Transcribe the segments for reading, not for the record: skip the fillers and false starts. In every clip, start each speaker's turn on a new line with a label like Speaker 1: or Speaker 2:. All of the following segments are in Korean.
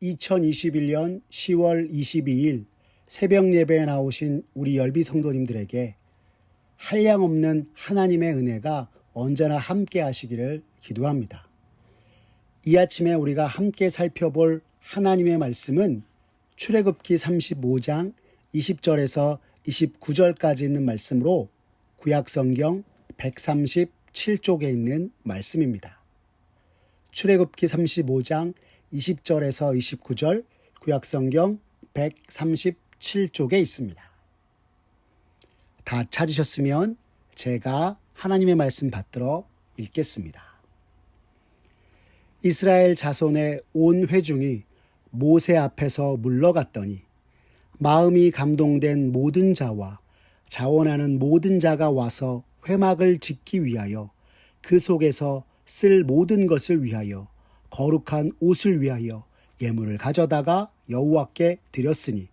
Speaker 1: 2021년 10월 22일 새벽 예배에 나오신 우리 열비 성도님들에게 한량없는 하나님의 은혜가 언제나 함께 하시기를 기도합니다. 이 아침에 우리가 함께 살펴볼 하나님의 말씀은 출애굽기 35장 20절에서 29절까지 있는 말씀으로 구약성경 137쪽에 있는 말씀입니다. 출애굽기 35장 20절에서 29절 구약성경 137쪽에 있습니다. 다 찾으셨으면 제가 하나님의 말씀 받들어 읽겠습니다. 이스라엘 자손의 온 회중이 모세 앞에서 물러갔더니 마음이 감동된 모든 자와 자원하는 모든 자가 와서 회막을 짓기 위하여 그 속에서 쓸 모든 것을 위하여 거룩한 옷을 위하여 예물을 가져다가 여호와께 드렸으니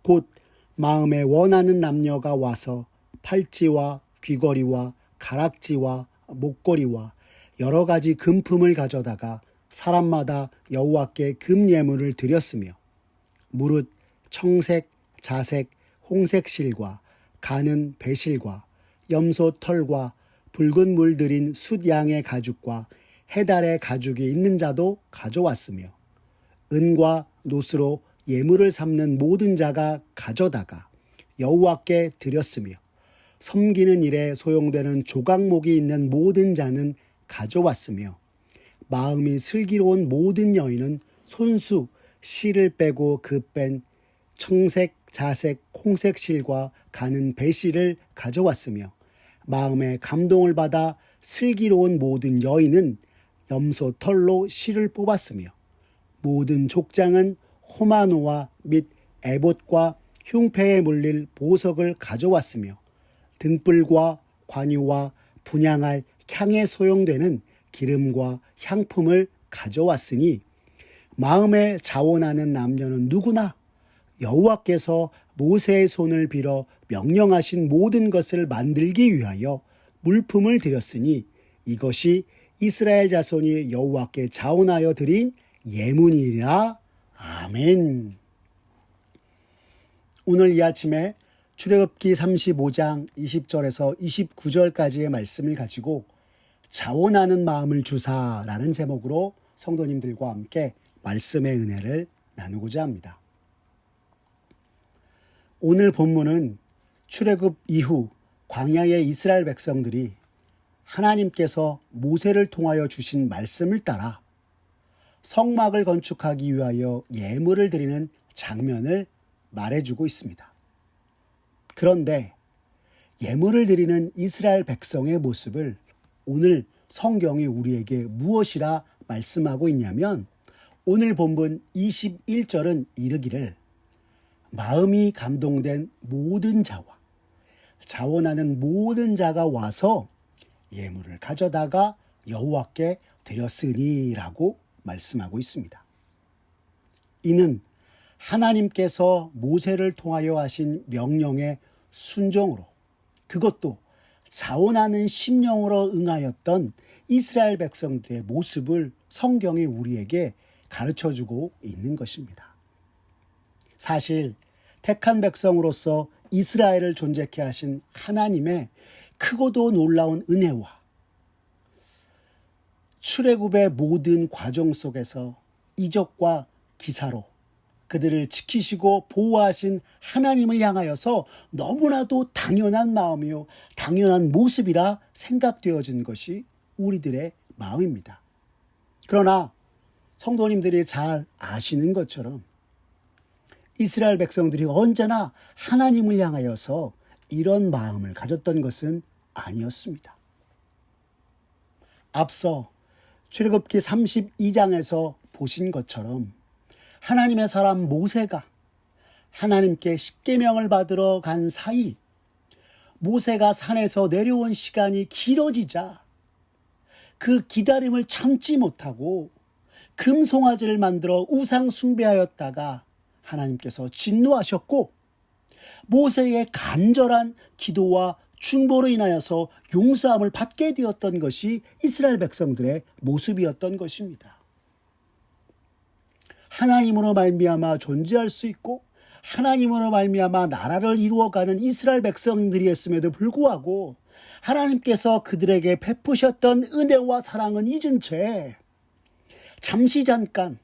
Speaker 1: 곧 마음에 원하는 남녀가 와서 팔찌와 귀걸이와 가락지와 목걸이와 여러 가지 금품을 가져다가 사람마다 여호와께 금예물을 드렸으며 무릇 청색, 자색, 홍색 실과 가는 배실과 염소 털과 붉은 물 들인 숫양의 가죽과 해달의 가죽이 있는 자도 가져왔으며 은과 노스로 예물을 삼는 모든 자가 가져다가 여호와께 드렸으며 섬기는 일에 소용되는 조각목이 있는 모든 자는 가져왔으며 마음이 슬기로운 모든 여인은 손수 실을 빼고 그 뺀 청색, 자색, 홍색 실과 가는 배실을 가져왔으며 마음에 감동을 받아 슬기로운 모든 여인은 염소 털로 실을 뽑았으며 모든 족장은 호마노와 및 에봇과 흉패에 물릴 보석을 가져왔으며 등불과 관유와 분향할 향에 소용되는 기름과 향품을 가져왔으니 마음에 자원하는 남녀는 누구나 여호와께서 모세의 손을 빌어 명령하신 모든 것을 만들기 위하여 물품을 드렸으니 이것이 이스라엘 자손이 여호와께 자원하여 드린 예물이라. 아멘. 오늘 이 아침에 출애굽기 35장 20절에서 29절까지의 말씀을 가지고 자원하는 마음을 주사라는 제목으로 성도님들과 함께 말씀의 은혜를 나누고자 합니다. 오늘 본문은 출애굽 이후 광야의 이스라엘 백성들이 하나님께서 모세를 통하여 주신 말씀을 따라 성막을 건축하기 위하여 예물을 드리는 장면을 말해주고 있습니다. 그런데 예물을 드리는 이스라엘 백성의 모습을 오늘 성경이 우리에게 무엇이라 말씀하고 있냐면 오늘 본문 21절은 이르기를 마음이 감동된 모든 자와 자원하는 모든 자가 와서 예물을 가져다가 여호와께 드렸으니라고 말씀하고 있습니다. 이는 하나님께서 모세를 통하여 하신 명령의 순종으로 그것도 자원하는 심령으로 응하였던 이스라엘 백성들의 모습을 성경이 우리에게 가르쳐주고 있는 것입니다. 사실 택한 백성으로서 이스라엘을 존재케 하신 하나님의 크고도 놀라운 은혜와 출애굽의 모든 과정 속에서 이적과 기사로 그들을 지키시고 보호하신 하나님을 향하여서 너무나도 당연한 마음이요 당연한 모습이라 생각되어진 것이 우리들의 마음입니다. 그러나 성도님들이 잘 아시는 것처럼 이스라엘 백성들이 언제나 하나님을 향하여서 이런 마음을 가졌던 것은 아니었습니다. 앞서 출애굽기 32장에서 보신 것처럼 하나님의 사람 모세가 하나님께 십계명을 받으러 간 사이 모세가 산에서 내려온 시간이 길어지자 그 기다림을 참지 못하고 금송아지를 만들어 우상 숭배하였다가 하나님께서 진노하셨고 모세의 간절한 기도와 중보로 인하여서 용서함을 받게 되었던 것이 이스라엘 백성들의 모습이었던 것입니다. 하나님으로 말미암아 존재할 수 있고 하나님으로 말미암아 나라를 이루어가는 이스라엘 백성들이었음에도 불구하고 하나님께서 그들에게 베푸셨던 은혜와 사랑은 잊은 채 잠시 잠깐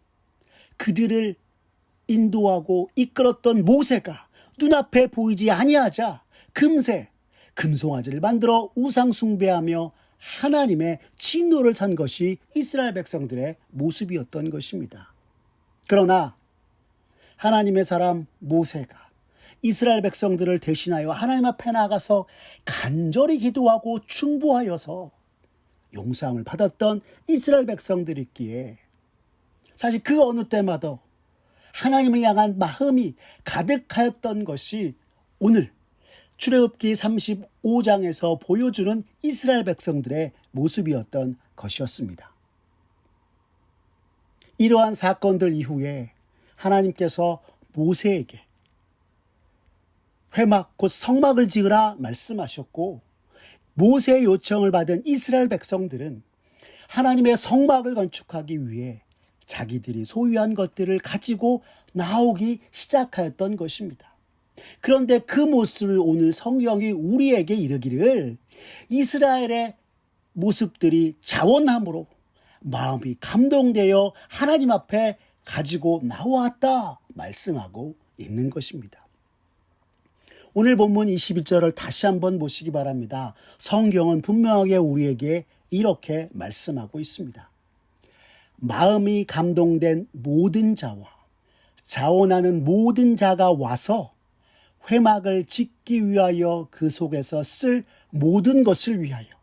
Speaker 1: 그들을 인도하고 이끌었던 모세가 눈앞에 보이지 아니하자 금세 금송아지를 만들어 우상 숭배하며 하나님의 진노를 산 것이 이스라엘 백성들의 모습이었던 것입니다. 그러나 하나님의 사람 모세가 이스라엘 백성들을 대신하여 하나님 앞에 나가서 간절히 기도하고 충보하여서 용서함을 받았던 이스라엘 백성들이 있기에 사실 그 어느 때마다 하나님을 향한 마음이 가득하였던 것이 오늘 출애굽기 35장에서 보여주는 이스라엘 백성들의 모습이었던 것이었습니다. 이러한 사건들 이후에 하나님께서 모세에게 회막 곧 성막을 지으라 말씀하셨고 모세의 요청을 받은 이스라엘 백성들은 하나님의 성막을 건축하기 위해 자기들이 소유한 것들을 가지고 나오기 시작하였던 것입니다. 그런데 그 모습을 오늘 성경이 우리에게 이르기를 이스라엘의 모습들이 자원함으로 마음이 감동되어 하나님 앞에 가지고 나왔다 말씀하고 있는 것입니다. 오늘 본문 21절을 다시 한번 보시기 바랍니다. 성경은 분명하게 우리에게 이렇게 말씀하고 있습니다. 마음이 감동된 모든 자와 자원하는 모든 자가 와서 회막을 짓기 위하여 그 속에서 쓸 모든 것을 위하여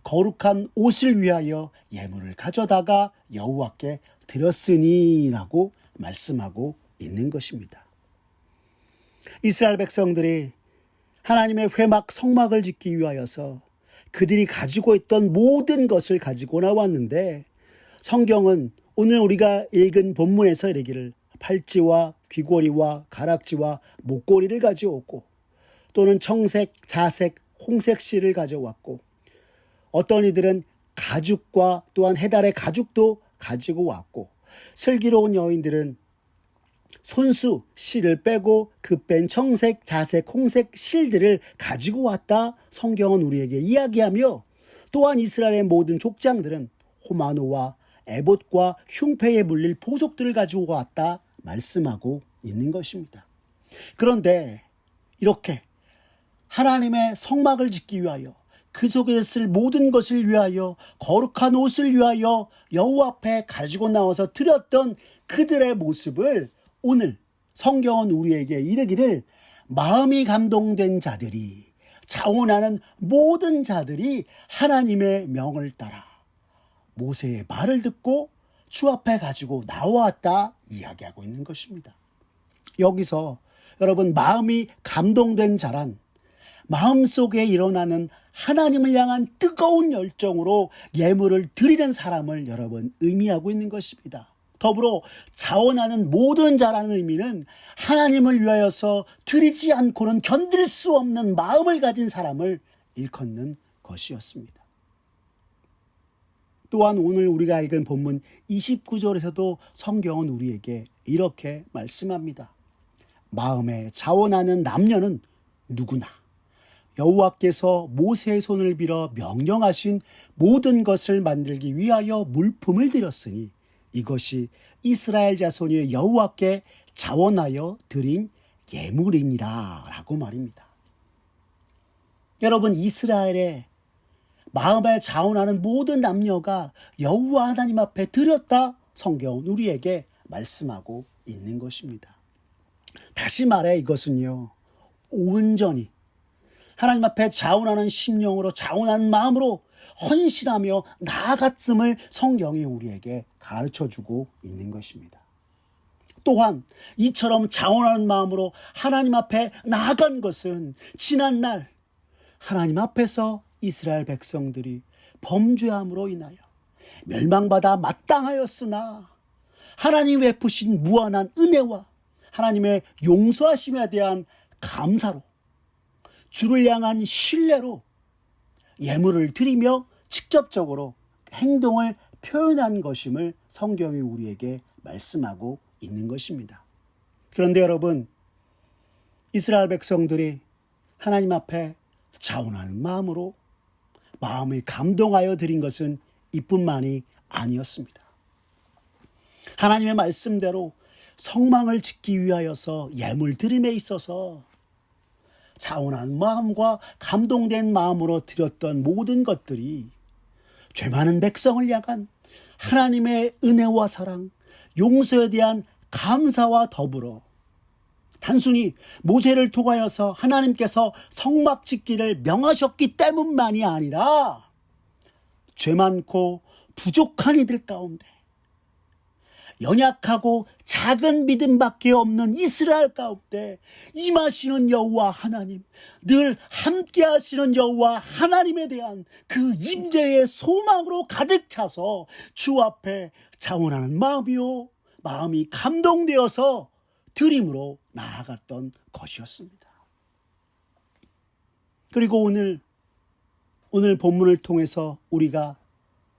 Speaker 1: 거룩한 옷을 위하여 예물을 가져다가 여호와께 드렸으니 라고 말씀하고 있는 것입니다. 이스라엘 백성들이 하나님의 회막 성막을 짓기 위하여서 그들이 가지고 있던 모든 것을 가지고 나왔는데 성경은 오늘 우리가 읽은 본문에서 이르기를 팔찌와 귀걸이와 가락지와 목걸이를 가져왔고 또는 청색, 자색, 홍색 실을 가져왔고 어떤 이들은 가죽과 또한 해달의 가죽도 가지고 왔고 슬기로운 여인들은 손수 실을 빼고 그 뺀 청색, 자색, 홍색 실들을 가지고 왔다 성경은 우리에게 이야기하며 또한 이스라엘의 모든 족장들은 호마노와 에봇과 흉패에 물릴 보석들을 가지고 왔다 말씀하고 있는 것입니다. 그런데 이렇게 하나님의 성막을 짓기 위하여 그 속에 쓸 모든 것을 위하여 거룩한 옷을 위하여 여호와 앞에 가지고 나와서 드렸던 그들의 모습을 오늘 성경은 우리에게 이르기를 마음이 감동된 자들이 자원하는 모든 자들이 하나님의 명을 따라 모세의 말을 듣고 주 앞에 가지고 나왔다 이야기하고 있는 것입니다. 여기서 여러분 마음이 감동된 자란 마음속에 일어나는 하나님을 향한 뜨거운 열정으로 예물을 드리는 사람을 여러분 의미하고 있는 것입니다. 더불어 자원하는 모든 자라는 의미는 하나님을 위하여서 드리지 않고는 견딜 수 없는 마음을 가진 사람을 일컫는 것이었습니다. 또한 오늘 우리가 읽은 본문 29절에서도 성경은 우리에게 이렇게 말씀합니다. 마음에 자원하는 남녀는 누구나 여호와께서 모세의 손을 빌어 명령하신 모든 것을 만들기 위하여 물품을 드렸으니 이것이 이스라엘 자손이 여호와께 자원하여 드린 예물이니라 라고 말입니다. 여러분 이스라엘의 마음에 자원하는 모든 남녀가 여호와 하나님 앞에 드렸다 성경은 우리에게 말씀하고 있는 것입니다. 다시 말해 이것은요 온전히 하나님 앞에 자원하는 심령으로 자원하는 마음으로 헌신하며 나아갔음을 성경이 우리에게 가르쳐주고 있는 것입니다. 또한 이처럼 자원하는 마음으로 하나님 앞에 나아간 것은 지난날 하나님 앞에서 이스라엘 백성들이 범죄함으로 인하여 멸망받아 마땅하였으나 하나님 베푸신 무한한 은혜와 하나님의 용서하심에 대한 감사로 주를 향한 신뢰로 예물을 드리며 직접적으로 행동을 표현한 것임을 성경이 우리에게 말씀하고 있는 것입니다. 그런데 여러분, 이스라엘 백성들이 하나님 앞에 자원하는 마음으로 마음을 감동하여 드린 것은 이뿐만이 아니었습니다. 하나님의 말씀대로 성망을 짓기 위하여서 예물 드림에 있어서 자원한 마음과 감동된 마음으로 드렸던 모든 것들이 죄 많은 백성을 향한 하나님의 은혜와 사랑, 용서에 대한 감사와 더불어 단순히 모세를 통하여서 하나님께서 성막 짓기를 명하셨기 때문만이 아니라 죄 많고 부족한 이들 가운데 연약하고 작은 믿음밖에 없는 이스라엘 가운데 임하시는 여호와 하나님, 늘 함께 하시는 여호와 하나님에 대한 그 임재의 소망으로 가득 차서 주 앞에 자원하는 마음이 감동되어서 드림으로 나아갔던 것이었습니다. 그리고 오늘 본문을 통해서 우리가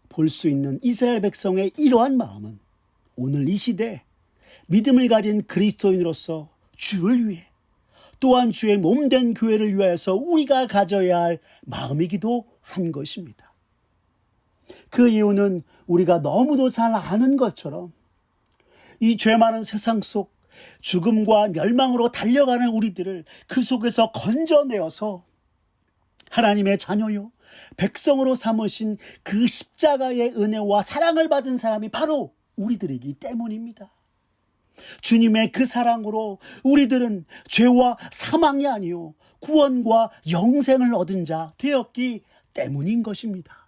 Speaker 1: 볼 수 있는 이스라엘 백성의 이러한 마음은 오늘 이 시대 믿음을 가진 그리스도인으로서 주를 위해 또한 주의 몸된 교회를 위하여서 우리가 가져야 할 마음이기도 한 것입니다. 그 이유는 우리가 너무도 잘 아는 것처럼 이 죄 많은 세상 속 죽음과 멸망으로 달려가는 우리들을 그 속에서 건져내어서 하나님의 자녀요 백성으로 삼으신 그 십자가의 은혜와 사랑을 받은 사람이 바로 우리들이기 때문입니다. 주님의 그 사랑으로 우리들은 죄와 사망이 아니요 구원과 영생을 얻은 자 되었기 때문인 것입니다.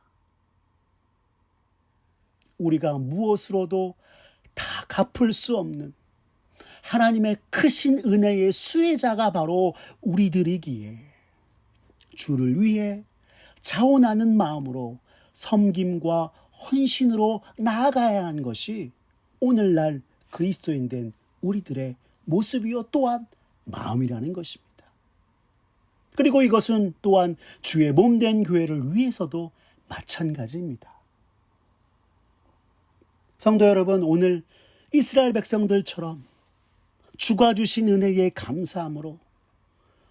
Speaker 1: 우리가 무엇으로도 다 갚을 수 없는 하나님의 크신 은혜의 수혜자가 바로 우리들이기에 주를 위해 자원하는 마음으로 섬김과 헌신으로 나아가야 하는 것이 오늘날 그리스도인 된 우리들의 모습이요 또한 마음이라는 것입니다. 그리고 이것은 또한 주의 몸된 교회를 위해서도 마찬가지입니다. 성도 여러분, 오늘 이스라엘 백성들처럼 주가 주신 은혜에 감사함으로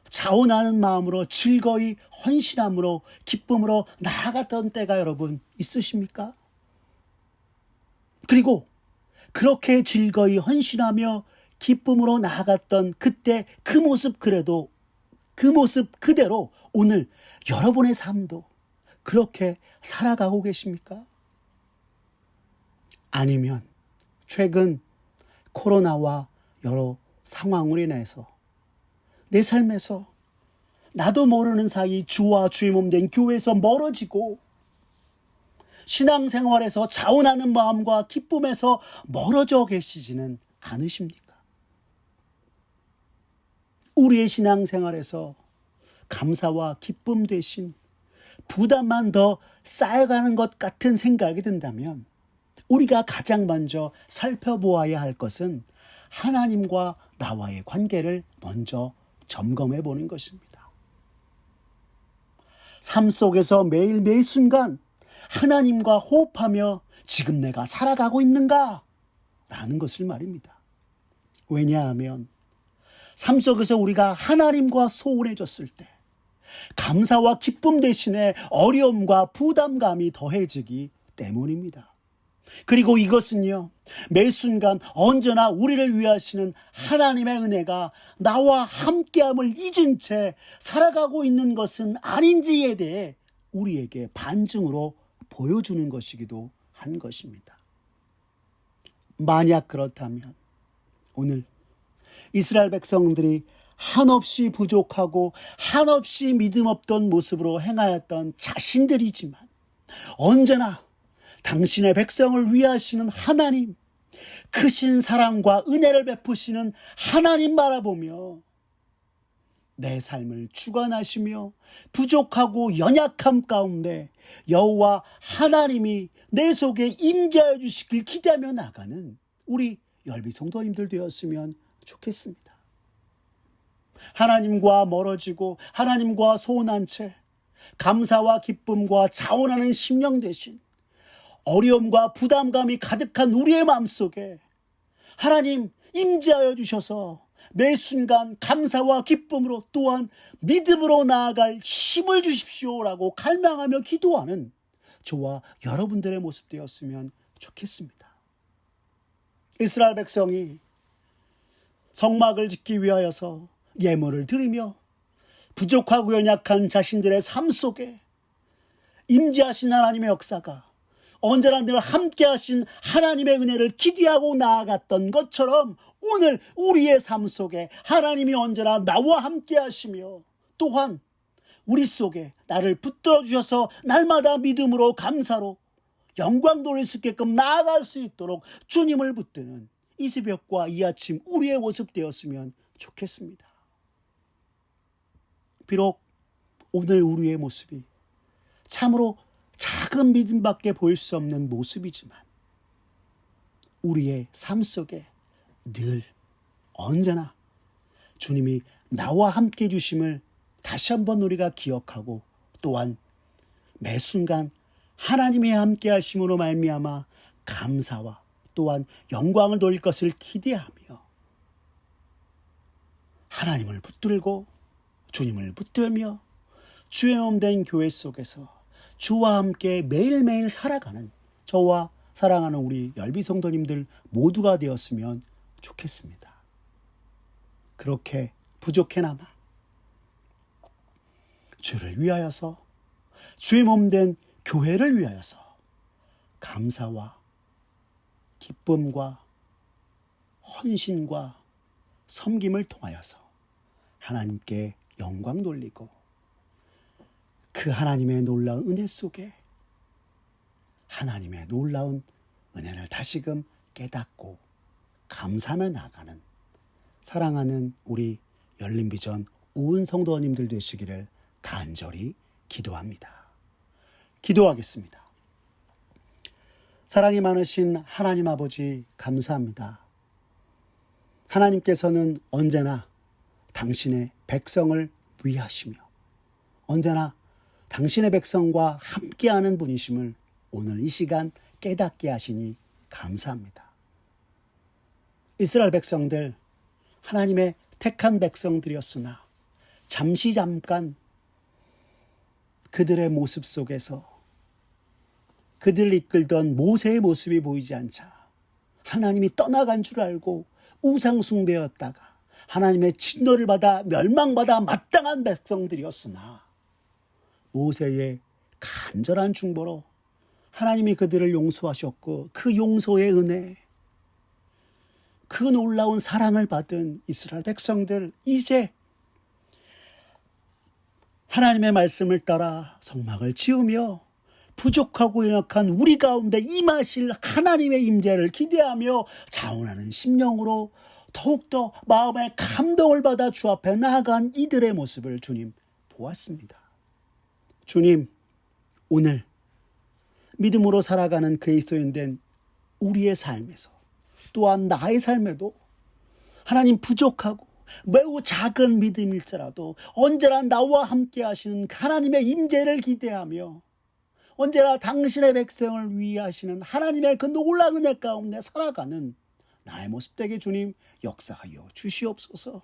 Speaker 1: 자원하는 마음으로 즐거이 헌신함으로 기쁨으로 나아갔던 때가 여러분 있으십니까? 그리고 그렇게 즐거이 헌신하며 기쁨으로 나아갔던 그때 그 모습 그대로 오늘 여러분의 삶도 그렇게 살아가고 계십니까? 아니면 최근 코로나와 여러 상황으로 인해서 내 삶에서 나도 모르는 사이 주와 주의 몸된 교회에서 멀어지고 신앙생활에서 자원하는 마음과 기쁨에서 멀어져 계시지는 않으십니까? 우리의 신앙생활에서 감사와 기쁨 대신 부담만 더 쌓여가는 것 같은 생각이 든다면 우리가 가장 먼저 살펴보아야 할 것은 하나님과 나와의 관계를 먼저 점검해 보는 것입니다. 삶 속에서 매일매일 순간 하나님과 호흡하며 지금 내가 살아가고 있는가? 라는 것을 말입니다. 왜냐하면 삶 속에서 우리가 하나님과 소원해졌을 때 감사와 기쁨 대신에 어려움과 부담감이 더해지기 때문입니다. 그리고 이것은요, 매 순간 언제나 우리를 위하시는 하나님의 은혜가 나와 함께함을 잊은 채 살아가고 있는 것은 아닌지에 대해 우리에게 반증으로 보여주는 것이기도 한 것입니다. 만약 그렇다면 오늘 이스라엘 백성들이 한없이 부족하고 한없이 믿음 없던 모습으로 행하였던 자신들이지만 언제나 당신의 백성을 위하시는 하나님, 크신 사랑과 은혜를 베푸시는 하나님 바라보며 내 삶을 주관하시며 부족하고 연약함 가운데 여호와 하나님이 내 속에 임재하여 주시길 기대하며 나가는 우리 열비 성도님들 되었으면 좋겠습니다. 하나님과 멀어지고 하나님과 소원한 채 감사와 기쁨과 자원하는 심령 대신 어려움과 부담감이 가득한 우리의 마음속에 하나님 임재하여 주셔서 매 순간 감사와 기쁨으로 또한 믿음으로 나아갈 힘을 주십시오라고 갈망하며 기도하는 저와 여러분들의 모습 되었으면 좋겠습니다. 이스라엘 백성이 성막을 짓기 위하여서 예물을 드리며 부족하고 연약한 자신들의 삶 속에 임재하신 하나님의 역사가 언제나 늘 함께하신 하나님의 은혜를 기대하고 나아갔던 것처럼 오늘 우리의 삶 속에 하나님이 언제나 나와 함께하시며 또한 우리 속에 나를 붙들어 주셔서 날마다 믿음으로 감사로 영광 돌릴 수 있게끔 나아갈 수 있도록 주님을 붙드는 이 새벽과 이 아침 우리의 모습 되었으면 좋겠습니다. 비록 오늘 우리의 모습이 참으로 작은 믿음밖에 보일 수 없는 모습이지만 우리의 삶 속에 늘 언제나 주님이 나와 함께 해주심을 다시 한번 우리가 기억하고 또한 매 순간 하나님의 함께 하심으로 말미암아 감사와 또한 영광을 돌릴 것을 기대하며 하나님을 붙들고 주님을 붙들며 주의 몸된 교회 속에서 주와 함께 매일매일 살아가는 저와 사랑하는 우리 열비 성도님들 모두가 되었으면 좋겠습니다. 그렇게 부족해나마 주를 위하여서 주의 몸된 교회를 위하여서 감사와 기쁨과 헌신과 섬김을 통하여서 하나님께 영광 돌리고 그 하나님의 놀라운 은혜 속에 하나님의 놀라운 은혜를 다시금 깨닫고 감사하며 나아가는 사랑하는 우리 열린비전 온 성도님들 되시기를 간절히 기도합니다. 기도하겠습니다. 사랑이 많으신 하나님 아버지 감사합니다. 하나님께서는 언제나 당신의 백성을 위하시며 언제나 당신의 백성과 함께하는 분이심을 오늘 이 시간 깨닫게 하시니 감사합니다. 이스라엘 백성들 하나님의 택한 백성들이었으나 잠깐 그들의 모습 속에서 그들을 이끌던 모세의 모습이 보이지 않자 하나님이 떠나간 줄 알고 우상 숭배였다가 하나님의 진노를 받아 멸망받아 마땅한 백성들이었으나 모세의 간절한 중보로 하나님이 그들을 용서하셨고 그 용서의 은혜, 그 놀라운 사랑을 받은 이스라엘 백성들 이제 하나님의 말씀을 따라 성막을 지으며 부족하고 연약한 우리 가운데 임하실 하나님의 임재를 기대하며 자원하는 심령으로 더욱더 마음의 감동을 받아 주 앞에 나아간 이들의 모습을 주님 보았습니다. 주님, 오늘 믿음으로 살아가는 그리스도인된 우리의 삶에서 또한 나의 삶에도 하나님 부족하고 매우 작은 믿음일지라도 언제나 나와 함께 하시는 하나님의 임재를 기대하며 언제나 당신의 백성을 위하시는 하나님의 그 놀라운 은혜 가운데 살아가는 나의 모습 되게 주님 역사하여 주시옵소서.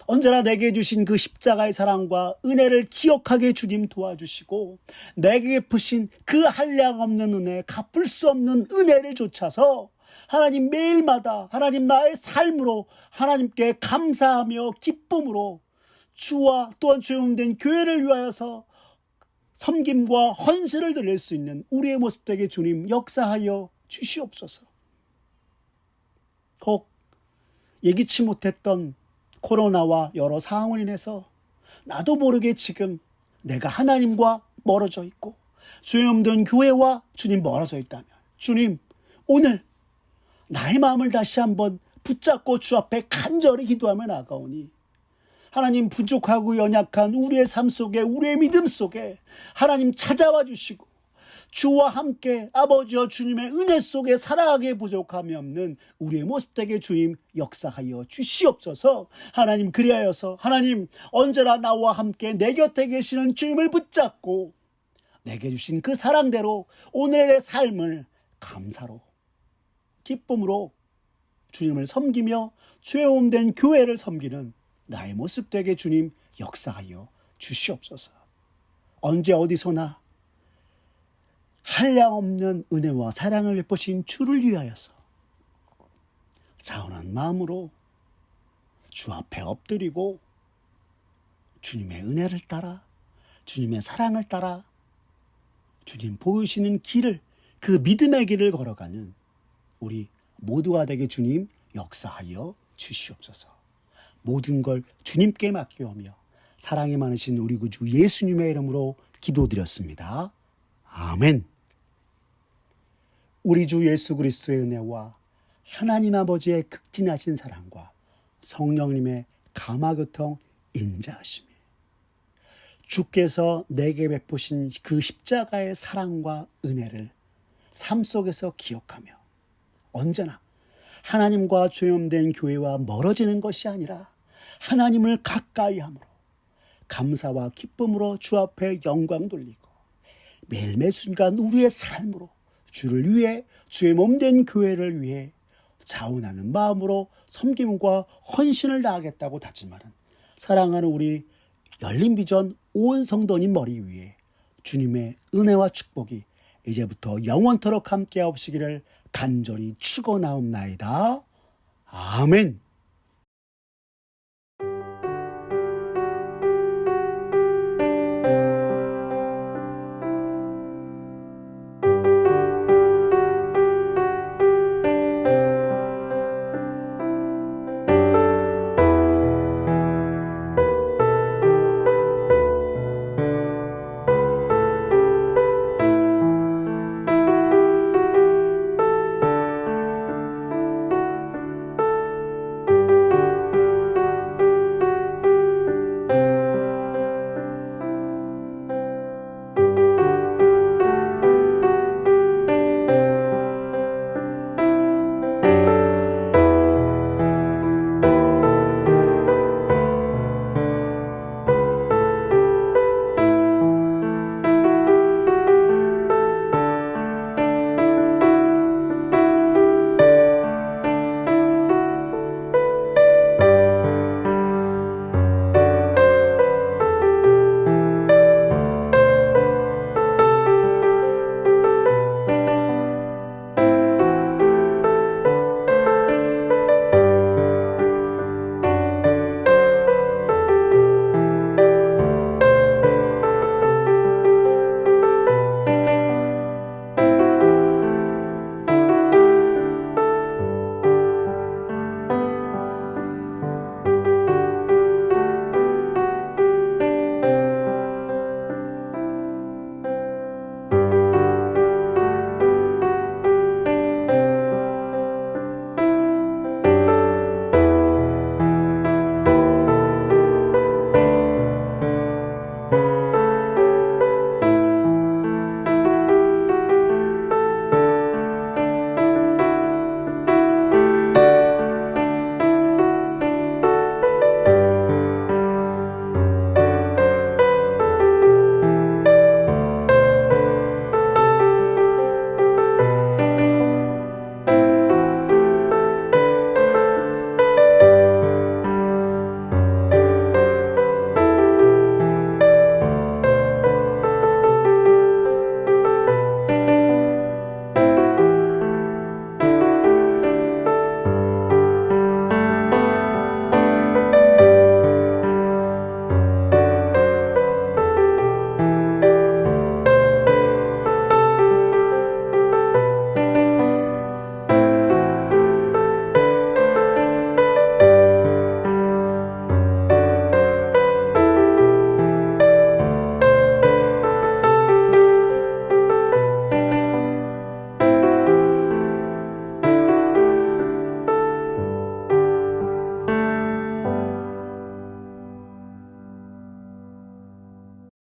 Speaker 1: 언제나 내게 주신 그 십자가의 사랑과 은혜를 기억하게 주님 도와주시고 내게 베푸신 그 한량 없는 은혜, 갚을 수 없는 은혜를 좇아서 하나님 매일마다 하나님 나의 삶으로 하나님께 감사하며 기쁨으로 주와 또한 주의 몸된 교회를 위하여서 섬김과 헌신을 드릴 수 있는 우리의 모습 되게 주님 역사하여 주시옵소서. 혹 예기치 못했던 코로나와 여러 상황을 인해서 나도 모르게 지금 내가 하나님과 멀어져 있고 주의 몸된 교회와 주님 멀어져 있다면 주님 오늘 나의 마음을 다시 한번 붙잡고 주 앞에 간절히 기도하며 나아가오니 하나님 부족하고 연약한 우리의 삶 속에 우리의 믿음 속에 하나님 찾아와 주시고 주와 함께 아버지와 주님의 은혜 속에 살아가게 부족함이 없는 우리의 모습 되게 주님 역사하여 주시옵소서. 하나님 그리하여서 하나님 언제나 나와 함께 내 곁에 계시는 주님을 붙잡고 내게 주신 그 사랑대로 오늘의 삶을 감사로, 기쁨으로 주님을 섬기며 죄오음된 교회를 섬기는 나의 모습 되게 주님 역사하여 주시옵소서. 언제 어디서나 한량없는 은혜와 사랑을 베푸신 주를 위하여서 자원한 마음으로 주 앞에 엎드리고 주님의 은혜를 따라, 주님의 사랑을 따라 주님 보이시는 길을, 그 믿음의 길을 걸어가는 우리 모두가 되게 주님 역사하여 주시옵소서. 모든 걸 주님께 맡기오며 사랑이 많으신 우리 구주 예수님의 이름으로 기도드렸습니다. 아멘. 우리 주 예수 그리스도의 은혜와 하나님 아버지의 극진하신 사랑과 성령님의 감화교통 인자하심이, 주께서 내게 베푸신 그 십자가의 사랑과 은혜를 삶 속에서 기억하며 언제나 하나님과 죄염된 교회와 멀어지는 것이 아니라 하나님을 가까이 함으로 감사와 기쁨으로 주 앞에 영광 돌리고 매일매 순간 우리의 삶으로 주를 위해, 주의 몸된 교회를 위해 자원하는 마음으로 섬김과 헌신을 다하겠다고 다짐하는 사랑하는 우리 열린비전 온 성도님 머리 위에 주님의 은혜와 축복이 이제부터 영원토록 함께 하옵시기를 간절히 축원하옵나이다. 아멘.